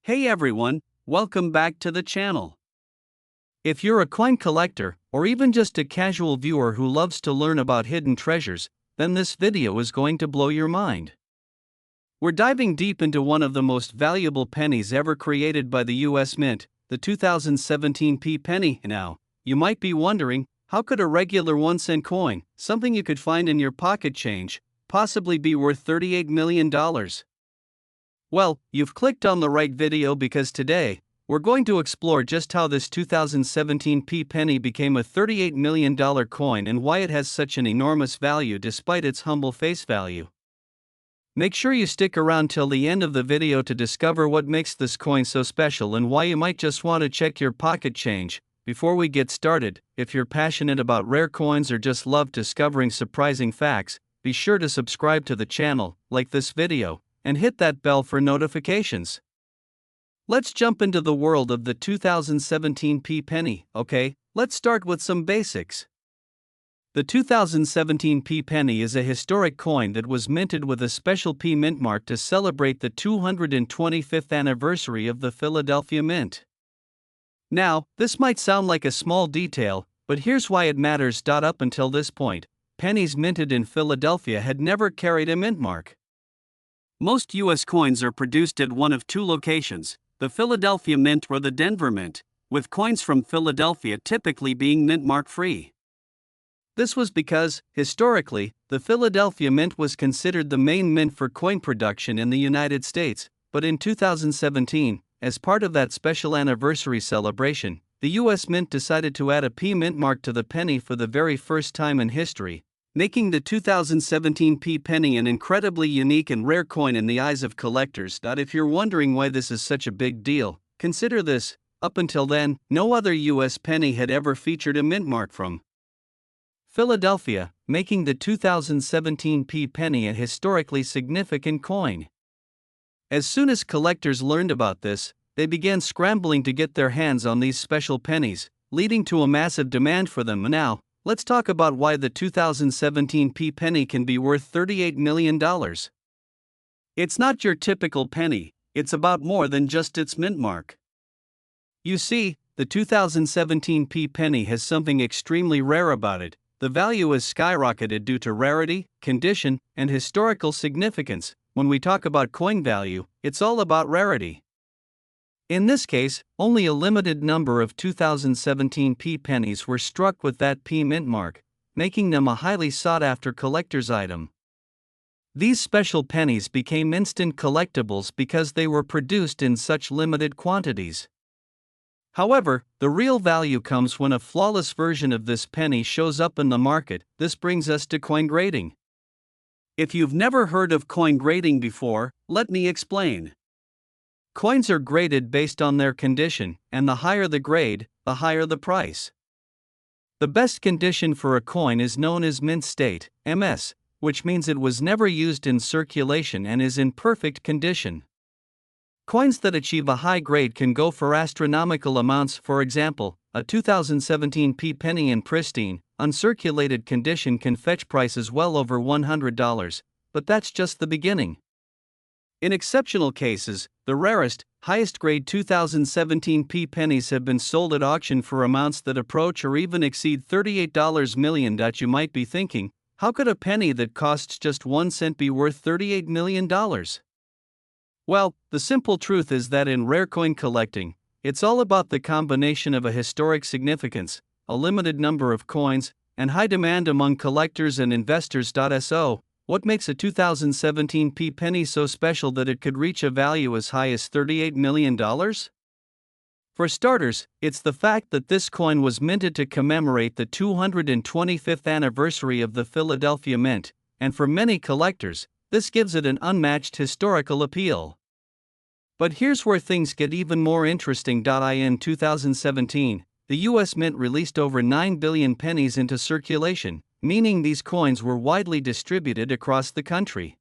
Hey everyone, welcome back to the channel. If you're a coin collector, or even just a casual viewer who loves to learn about hidden treasures, then this video is going to blow your mind. We're diving deep into one of the most valuable pennies ever created by the US Mint, the 2017 penny. Now, you might be wondering, how could a regular 1-cent coin, something you could find in your pocket change, possibly be worth $38 million? Well, you've clicked on the right video because today, we're going to explore just how this 2017 penny became a $38 million coin and why it has such an enormous value despite its humble face value. Make sure you stick around till the end of the video to discover what makes this coin so special and why you might just want to check your pocket change. Before we get started, if you're passionate about rare coins or just love discovering surprising facts, be sure to subscribe to the channel, like this video, and hit that bell for notifications. Let's jump into the world of the 2017 penny, okay? Let's start with some basics. The 2017 penny is a historic coin that was minted with a special Mintmark to celebrate the 225th anniversary of the Philadelphia Mint. Now, this might sound like a small detail, but here's why it matters. Up until this point, pennies minted in Philadelphia had never carried a Mintmark. Most U.S. coins are produced at one of two locations, the Philadelphia Mint or the Denver Mint, with coins from Philadelphia typically being Mintmark free. This was because, historically, the Philadelphia Mint was considered the main mint for coin production in the United States, but in 2017, as part of that special anniversary celebration, the U.S. Mint decided to add a Mintmark to the penny for the very first time in history, making the 2017 penny an incredibly unique and rare coin in the eyes of collectors. If you're wondering why this is such a big deal, consider this: up until then, no other U.S. penny had ever featured a Mintmark from Philadelphia, making the 2017 penny a historically significant coin. As soon as collectors learned about this, they began scrambling to get their hands on these special pennies, leading to a massive demand for them. Now, let's talk about why the 2017 penny can be worth $38 million. It's not your typical penny, it's about more than just its Mintmark. You see, the 2017 penny has something extremely rare about it. The value has skyrocketed due to rarity, condition, and historical significance. When we talk about coin value, it's all about rarity. In this case, only a limited number of 2017 pennies were struck with that Mintmark, making them a highly sought-after collector's item. These special pennies became instant collectibles because they were produced in such limited quantities. However, the real value comes when a flawless version of this penny shows up in the market. This brings us to coin grading. If you've never heard of coin grading before, let me explain. Coins are graded based on their condition, and the higher the grade, the higher the price. The best condition for a coin is known as mint state, MS, which means it was never used in circulation and is in perfect condition. Coins that achieve a high grade can go for astronomical amounts. For example, a 2017 penny in pristine, uncirculated condition can fetch prices well over $100, but that's just the beginning. In exceptional cases, the rarest, highest-grade 2017 pennies have been sold at auction for amounts that approach or even exceed $38 million. You might be thinking, how could a penny that costs just 1 cent be worth $38 million? Well, the simple truth is that in rare coin collecting, it's all about the combination of a historic significance, a limited number of coins, and high demand among collectors and investors. So, what makes a 2017 penny so special that it could reach a value as high as $38 million? For starters, it's the fact that this coin was minted to commemorate the 225th anniversary of the Philadelphia Mint, and for many collectors, this gives it an unmatched historical appeal. But here's where things get even more interesting. In 2017, the US Mint released over 9 billion pennies into circulation, meaning these coins were widely distributed across the country.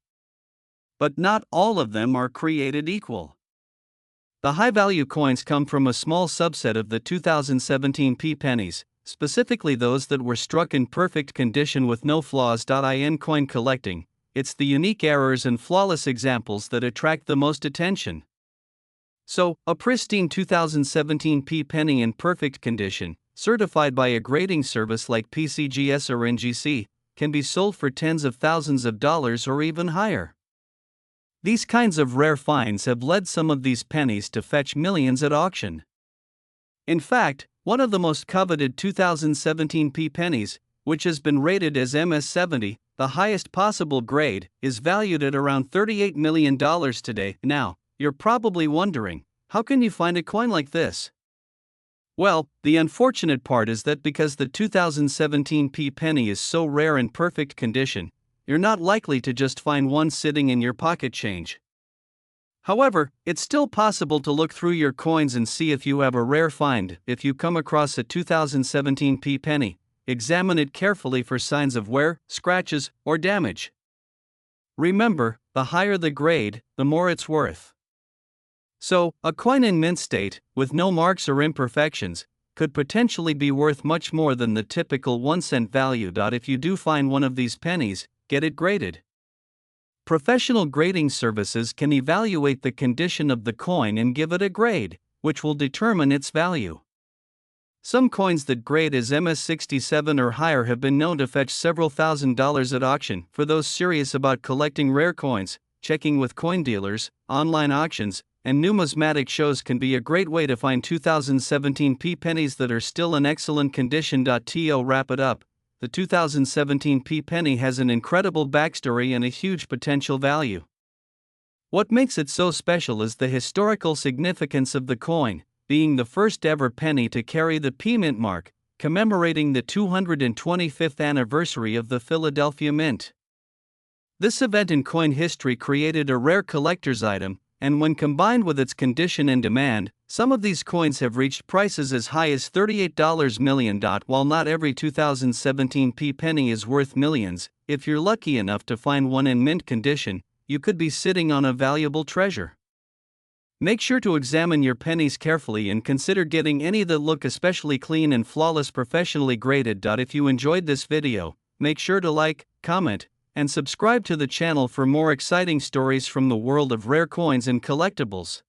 But not all of them are created equal. The high-value coins come from a small subset of the 2017 pennies, specifically those that were struck in perfect condition with no flaws. In coin collecting, it's the unique errors and flawless examples that attract the most attention. So, a pristine 2017 penny in perfect condition, certified by a grading service like PCGS or NGC, can be sold for tens of thousands of dollars or even higher. These kinds of rare finds have led some of these pennies to fetch millions at auction. In fact, one of the most coveted 2017 pennies, which has been rated as MS70, the highest possible grade, is valued at around $38 million today. Now, you're probably wondering, how can you find a coin like this? Well, the unfortunate part is that because the 2017 penny is so rare in perfect condition, you're not likely to just find one sitting in your pocket change. However, it's still possible to look through your coins and see if you have a rare find. If you come across a 2017 penny, examine it carefully for signs of wear, scratches, or damage. Remember, the higher the grade, the more it's worth. So, a coin in mint state, with no marks or imperfections, could potentially be worth much more than the typical 1-cent value. If you do find one of these pennies, get it graded. Professional grading services can evaluate the condition of the coin and give it a grade, which will determine its value. Some coins that grade as MS67 or higher have been known to fetch several $1,000s at auction. For those serious about collecting rare coins, checking with coin dealers, online auctions, and numismatic shows can be a great way to find 2017 pennies that are still in excellent condition. To wrap it up, the 2017 penny has an incredible backstory and a huge potential value. What makes it so special is the historical significance of the coin, being the first ever penny to carry the Mintmark, commemorating the 225th anniversary of the Philadelphia Mint. This event in coin history created a rare collector's item, and when combined with its condition and demand, some of these coins have reached prices as high as $38 million. While not every 2017 penny is worth millions, if you're lucky enough to find one in mint condition, you could be sitting on a valuable treasure. Make sure to examine your pennies carefully and consider getting any that look especially clean and flawless, professionally graded. If you enjoyed this video, make sure to like, comment, and subscribe to the channel for more exciting stories from the world of rare coins and collectibles.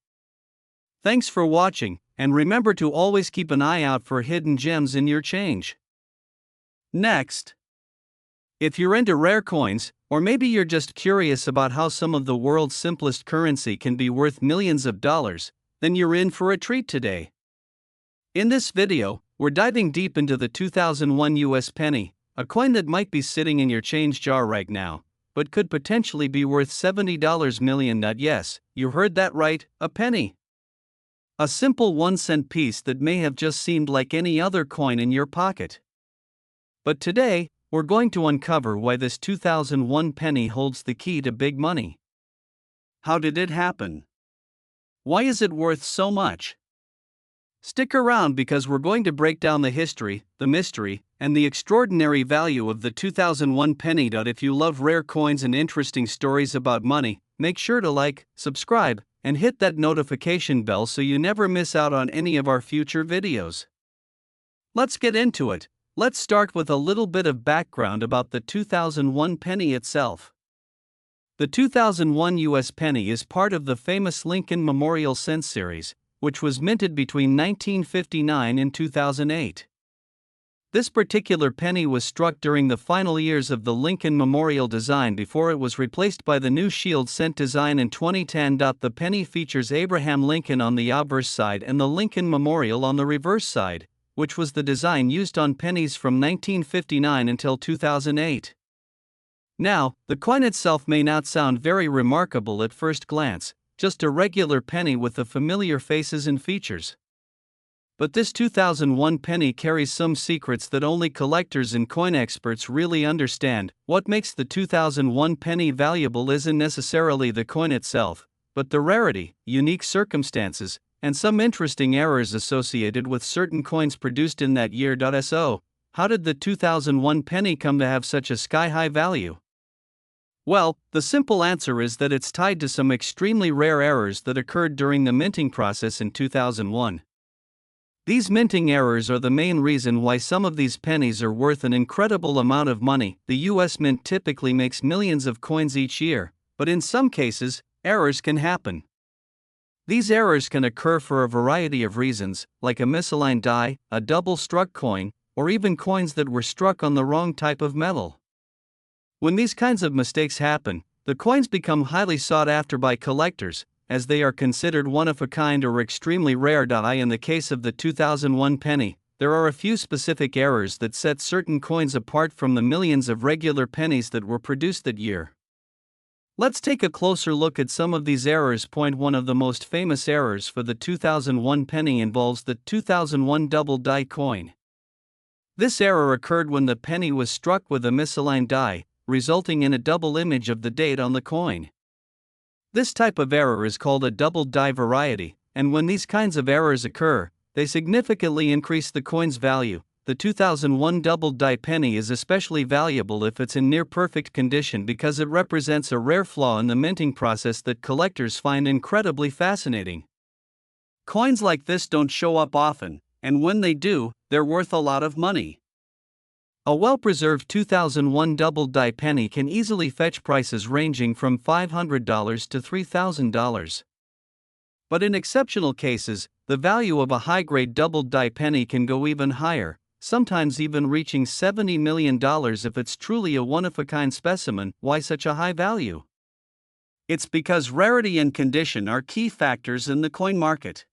Thanks for watching, and remember to always keep an eye out for hidden gems in your change. Next, if you're into rare coins, or maybe you're just curious about how some of the world's simplest currency can be worth millions of dollars, then you're in for a treat today. In this video, we're diving deep into the 2001 US penny, a coin that might be sitting in your change jar right now, but could potentially be worth $70 million. Yes, you heard that right, a penny. A simple 1-cent piece that may have just seemed like any other coin in your pocket. But today, we're going to uncover why this 2001 penny holds the key to big money. How did it happen? Why is it worth so much? Stick around because we're going to break down the history, the mystery, and the extraordinary value of the 2001 penny. If you love rare coins and interesting stories about money, make sure to like, subscribe, and hit that notification bell so you never miss out on any of our future videos. Let's get into it. Let's start with a little bit of background about the 2001 penny itself. The 2001 US penny is part of the famous Lincoln Memorial Cent series, which was minted between 1959 and 2008. This particular penny was struck during the final years of the Lincoln Memorial design before it was replaced by the new Shield Cent design in 2010. The penny features Abraham Lincoln on the obverse side and the Lincoln Memorial on the reverse side, which was the design used on pennies from 1959 until 2008. Now, the coin itself may not sound very remarkable at first glance, just a regular penny with the familiar faces and features. But this 2001 penny carries some secrets that only collectors and coin experts really understand. What makes the 2001 penny valuable isn't necessarily the coin itself, but the rarity, unique circumstances, and some interesting errors associated with certain coins produced in that year. So, how did the 2001 penny come to have such a sky-high value? Well, the simple answer is that it's tied to some extremely rare errors that occurred during the minting process in 2001. These minting errors are the main reason why some of these pennies are worth an incredible amount of money. The US Mint typically makes millions of coins each year, but in some cases, errors can happen. These errors can occur for a variety of reasons, like a misaligned die, a double-struck coin, or even coins that were struck on the wrong type of metal. When these kinds of mistakes happen, the coins become highly sought after by collectors, as they are considered one-of-a-kind or extremely rare. In the case of the 2001 penny, there are a few specific errors that set certain coins apart from the millions of regular pennies that were produced that year. Let's take a closer look at some of these errors. Point 1. Of the most famous errors for the 2001 penny involves the 2001 double die coin. This error occurred when the penny was struck with a misaligned die, resulting in a double image of the date on the coin. This type of error is called a double die variety, and when these kinds of errors occur, they significantly increase the coin's value. The 2001 double die penny is especially valuable if it's in near perfect condition because it represents a rare flaw in the minting process that collectors find incredibly fascinating. Coins like this don't show up often, and when they do, they're worth a lot of money. A well-preserved 2001 double die penny can easily fetch prices ranging from $500 to $3,000. But in exceptional cases, the value of a high-grade double die penny can go even higher, sometimes even reaching $70 million if it's truly a one-of-a-kind specimen. Why such a high value? It's because rarity and condition are key factors in the coin market.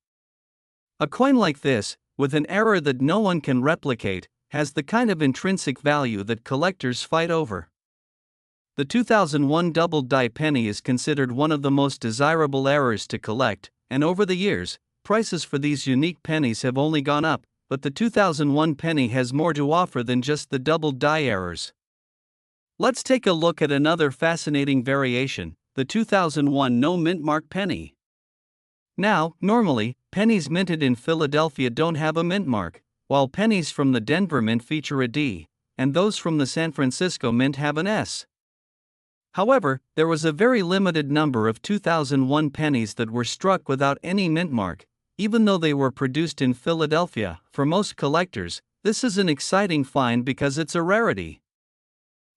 A coin like this, with an error that no one can replicate, has the kind of intrinsic value that collectors fight over. The 2001 double die penny is considered one of the most desirable errors to collect, and over the years, prices for these unique pennies have only gone up, but the 2001 penny has more to offer than just the double die errors. Let's take a look at another fascinating variation, the 2001 no Mintmark penny. Now, normally, pennies minted in Philadelphia don't have a mint mark, while pennies from the Denver Mint feature a D, and those from the San Francisco Mint have an S. However, there was a very limited number of 2001 pennies that were struck without any mint mark, even though they were produced in Philadelphia. For most collectors, this is an exciting find because it's a rarity.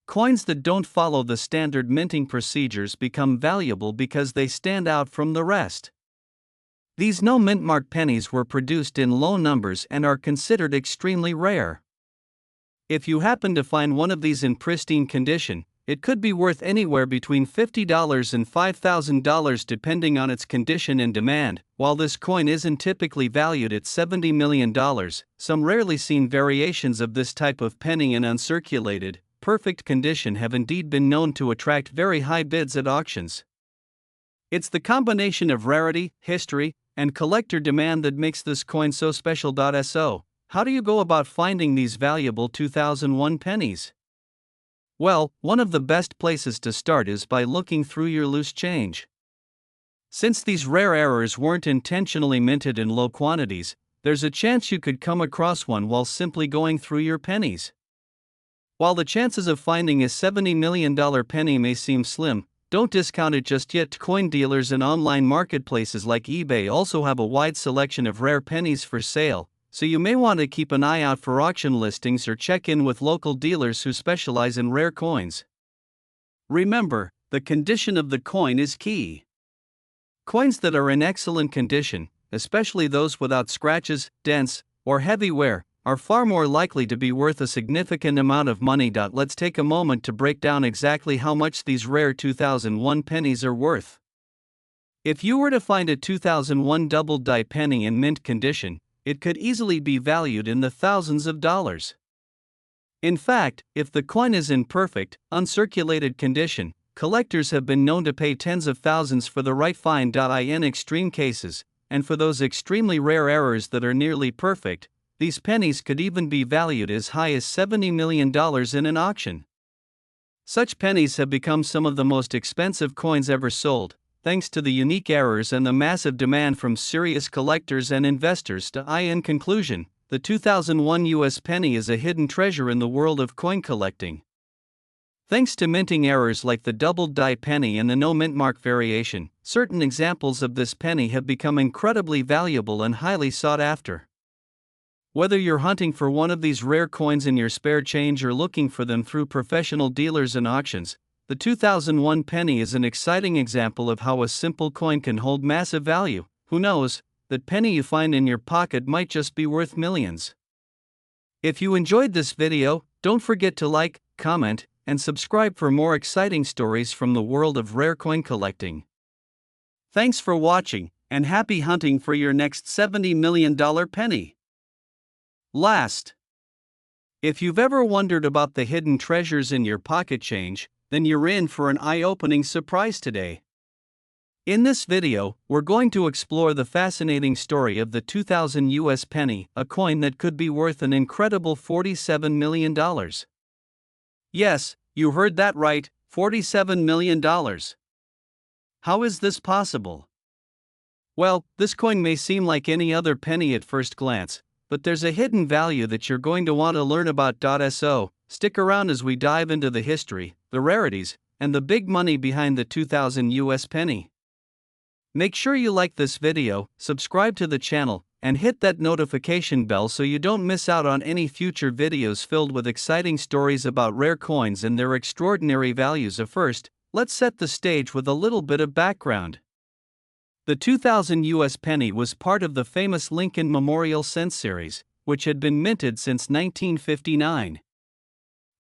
Coins that don't follow the standard minting procedures become valuable because they stand out from the rest. These no Mintmark pennies were produced in low numbers and are considered extremely rare. If you happen to find one of these in pristine condition, it could be worth anywhere between $50 and $5,000 depending on its condition and demand. While this coin isn't typically valued at $70 million, some rarely seen variations of this type of penny in uncirculated, perfect condition have indeed been known to attract very high bids at auctions. It's the combination of rarity, history, and collector demand that makes this coin so special. So, how do you go about finding these valuable 2001 pennies? Well, one of the best places to start is by looking through your loose change. Since these rare errors weren't intentionally minted in low quantities, there's a chance you could come across one while simply going through your pennies. While the chances of finding a $70 million penny may seem slim, don't discount it just yet. Coin dealers and online marketplaces like eBay also have a wide selection of rare pennies for sale, so you may want to keep an eye out for auction listings or check in with local dealers who specialize in rare coins. Remember, the condition of the coin is key. Coins that are in excellent condition, especially those without scratches, dents, or heavy wear, are far more likely to be worth a significant amount of money. Let's take a moment to break down exactly how much these rare 2001 pennies are worth. If you were to find a 2001 double die penny in mint condition, it could easily be valued in the thousands of dollars. In fact, if the coin is in perfect, uncirculated condition, collectors have been known to pay tens of thousands for the right find. In extreme cases, and for those extremely rare errors that are nearly perfect, these pennies could even be valued as high as $70 million in an auction. Such pennies have become some of the most expensive coins ever sold, thanks to the unique errors and the massive demand from serious collectors and investors. In conclusion, the 2001 US penny is a hidden treasure in the world of coin collecting. Thanks to minting errors like the double die penny and the no Mintmark variation, certain examples of this penny have become incredibly valuable and highly sought after. Whether you're hunting for one of these rare coins in your spare change or looking for them through professional dealers and auctions, the 2001 penny is an exciting example of how a simple coin can hold massive value. Who knows, that penny you find in your pocket might just be worth millions. If you enjoyed this video, don't forget to like, comment, and subscribe for more exciting stories from the world of rare coin collecting. Thanks for watching, and happy hunting for your next $70 million penny. Last. If you've ever wondered about the hidden treasures in your pocket change, then you're in for an eye-opening surprise today. In this video, we're going to explore the fascinating story of the 2000 US penny, a coin that could be worth an incredible $47 million. Yes, you heard that right, $47 million. How is this possible? Well, this coin may seem like any other penny at first glance, but there's a hidden value that you're going to want to learn about. So, stick around as we dive into the history, the rarities, and the big money behind the 2000 US penny. Make sure you like this video, subscribe to the channel, and hit that notification bell so you don't miss out on any future videos filled with exciting stories about rare coins and their extraordinary values. First, let's set the stage with a little bit of background. The 2000 US penny was part of the famous Lincoln Memorial cent series, which had been minted since 1959.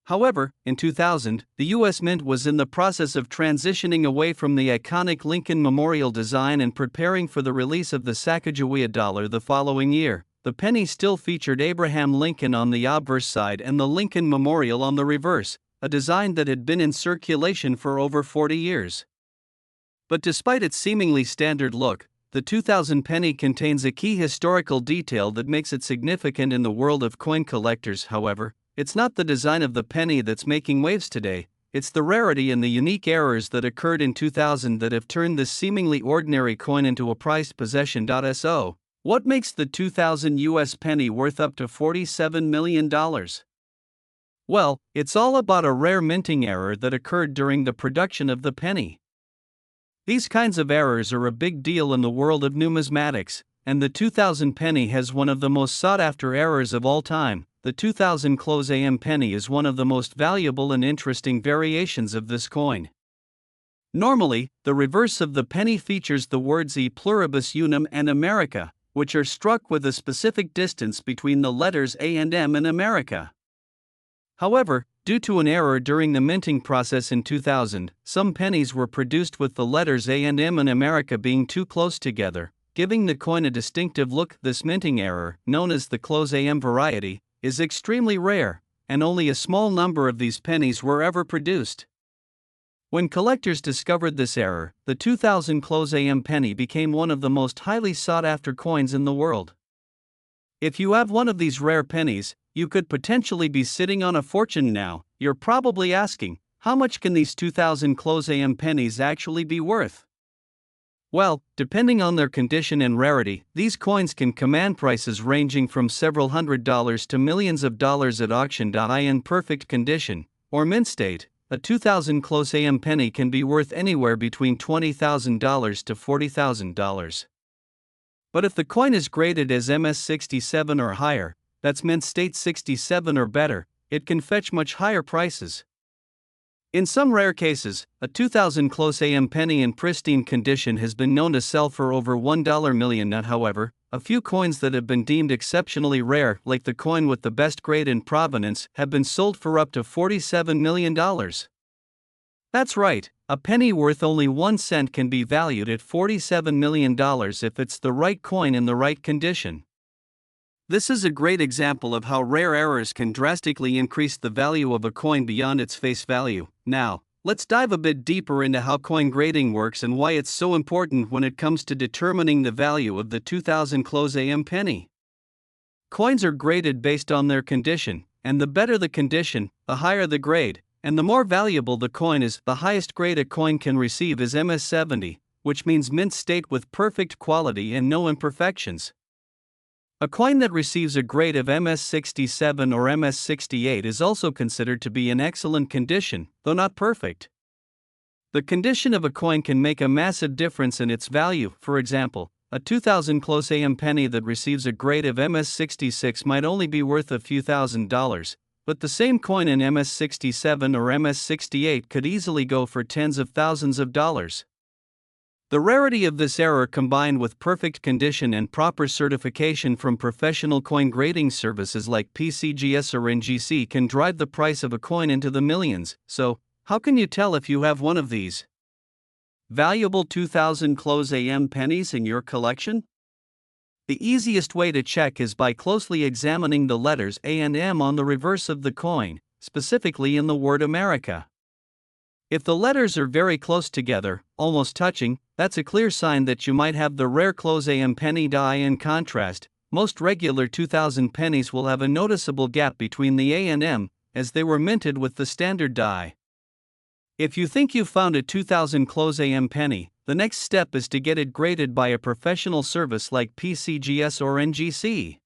However, in 2000, the US Mint was in the process of transitioning away from the iconic Lincoln Memorial design and preparing for the release of the Sacagawea dollar the following year. The penny still featured Abraham Lincoln on the obverse side and the Lincoln Memorial on the reverse, a design that had been in circulation for over 40 years. But despite its seemingly standard look, the 2000 penny contains a key historical detail that makes it significant in the world of coin collectors. However, it's not the design of the penny that's making waves today, it's the rarity and the unique errors that occurred in 2000 that have turned this seemingly ordinary coin into a prized possession. So, what makes the 2000 US penny worth up to $47 million? Well, it's all about a rare minting error that occurred during the production of the penny. These kinds of errors are a big deal in the world of numismatics, and the 2000 penny has one of the most sought-after errors of all time. The 2000 close AM penny is one of the most valuable and interesting variations of this coin. Normally, the reverse of the penny features the words E pluribus unum and America, which are struck with a specific distance between the letters A and M in America. However, due to an error during the minting process in 2000, some pennies were produced with the letters A and M in America being too close together, giving the coin a distinctive look. This minting error, known as the close AM variety, is extremely rare, and only a small number of these pennies were ever produced. When collectors discovered this error, the 2000 close AM penny became one of the most highly sought-after coins in the world. If you have one of these rare pennies, you could potentially be sitting on a fortune now. You're probably asking, how much can these 2000 close AM pennies actually be worth? Well, depending on their condition and rarity, these coins can command prices ranging from several $100s to millions of dollars at auction. In perfect condition, or mint state, a 2000 close AM penny can be worth anywhere between $20,000 to $40,000. But if the coin is graded as MS67 or higher, that's mint state 67 or better, it can fetch much higher prices. In some rare cases, a 2000 close AM penny in pristine condition has been known to sell for over $1 million. However, a few coins that have been deemed exceptionally rare, like the coin with the best grade and provenance, have been sold for up to $47 million. That's right, a penny worth only 1 cent can be valued at $47 million if it's the right coin in the right condition. This is a great example of how rare errors can drastically increase the value of a coin beyond its face value. Now, let's dive a bit deeper into how coin grading works and why it's so important when it comes to determining the value of the 2000 close AM penny. Coins are graded based on their condition, and the better the condition, the higher the grade, and the more valuable the coin is. The highest grade a coin can receive is MS70, which means mint state with perfect quality and no imperfections. A coin that receives a grade of MS67 or MS68 is also considered to be in excellent condition, though not perfect. The condition of a coin can make a massive difference in its value. For example, a 2000 close AM penny that receives a grade of MS66 might only be worth a few $1,000s, but the same coin in MS67 or MS68 could easily go for tens of thousands of dollars. The rarity of this error combined with perfect condition and proper certification from professional coin grading services like PCGS or NGC can drive the price of a coin into the millions. So, how can you tell if you have one of these valuable 2000 close AM pennies in your collection? The easiest way to check is by closely examining the letters A and M on the reverse of the coin, specifically in the word America. If the letters are very close together, almost touching, that's a clear sign that you might have the rare close AM penny die. In contrast, most regular 2000 pennies will have a noticeable gap between the A and M, as they were minted with the standard die. If you think you've found a 2000 close AM penny, the next step is to get it graded by a professional service like PCGS or NGC.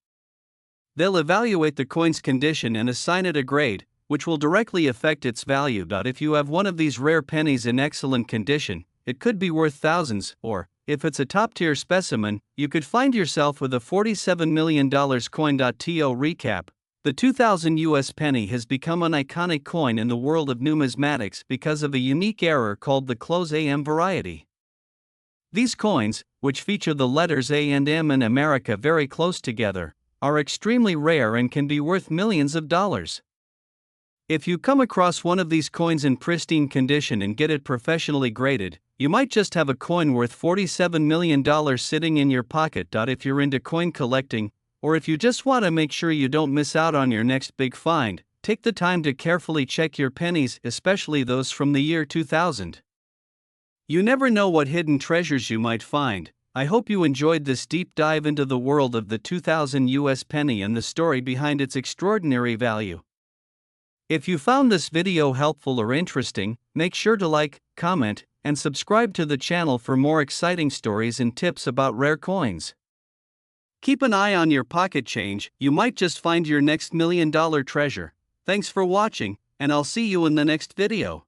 They'll evaluate the coin's condition and assign it a grade, which will directly affect its value. If you have one of these rare pennies in excellent condition, it could be worth thousands, or, if it's a top-tier specimen, you could find yourself with a $47 million coin. To recap, the 2000 US penny has become an iconic coin in the world of numismatics because of a unique error called the close AM variety. These coins, which feature the letters A and M in America very close together, are extremely rare and can be worth millions of dollars. If you come across one of these coins in pristine condition and get it professionally graded, you might just have a coin worth $47 million sitting in your pocket. If you're into coin collecting, or if you just want to make sure you don't miss out on your next big find, take the time to carefully check your pennies, especially those from the year 2000. You never know what hidden treasures you might find. I hope you enjoyed this deep dive into the world of the 2000 US penny and the story behind its extraordinary value. If you found this video helpful or interesting, make sure to like, comment, and subscribe to the channel for more exciting stories and tips about rare coins. Keep an eye on your pocket change, you might just find your next $1 million treasure. Thanks for watching, and I'll see you in the next video.